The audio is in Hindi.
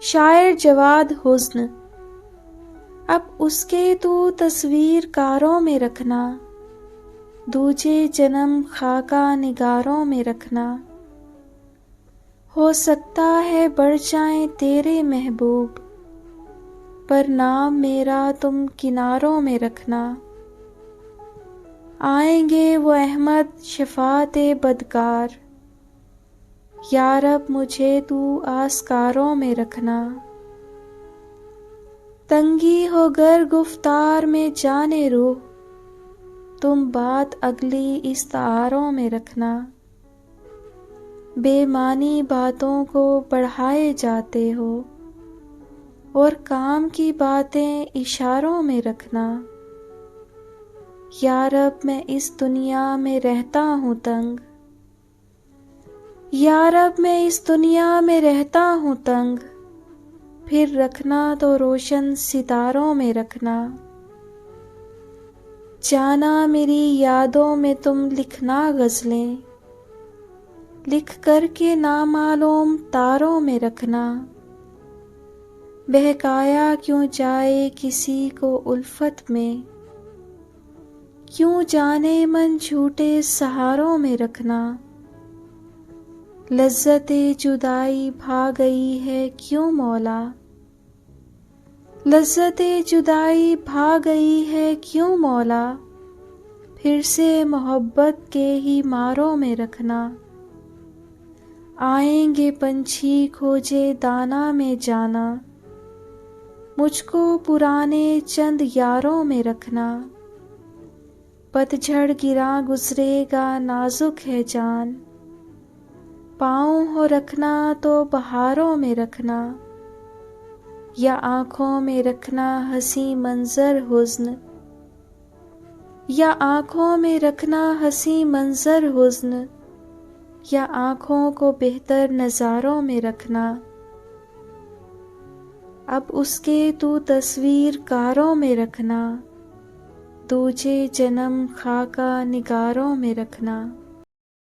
शायर जवाद हुस्न, अब उसके तू तस्वीर कारों में रखना, दूजे जन्म खाका निगारों में रखना। हो सकता है बढ़ जाएं तेरे महबूब, पर नाम मेरा तुम किनारों में रखना। आएंगे वो अहमद शफाते बदकार, या रब मुझे तू आस्कारों में रखना। तंगी हो गर गुफ्तार में जाने रूह, तुम बात अगली इस तारों में रखना। बेमानी बातों को बढ़ाए जाते हो, और काम की बातें इशारों में रखना। या रब मैं इस दुनिया में रहता हूँ तंग, या रब मैं इस दुनिया में रहता हूँ तंग, फिर रखना तो रोशन सितारों में रखना। जाना मेरी यादों में तुम लिखना गज़लें, लिख कर के नामालूम तारों में रखना। बहकाया क्यों जाए किसी को उल्फत में, क्यों जाने मन झूठे सहारों में रखना। लज्जते जुदाई भा गई है क्यों मौला, लज्जते जुदाई भा गई है क्यों मौला, फिर से मोहब्बत के ही मारों में रखना। आएंगे पंछी खोजे दाना में जाना, मुझको पुराने चंद यारों में रखना। पतझड़ गिरा गुजरेगा नाजुक है जान, पाँव हो रखना तो बहारों में रखना। या आँखों में रखना हंसी मंजर हुस्न, या आँखों में रखना हंसी मंजर हुस्न, या आँखों को बेहतर नज़ारों में रखना। अब उसके तू तस्वीर कारों में रखना, दूजे जन्म खाका निगारों में रखना।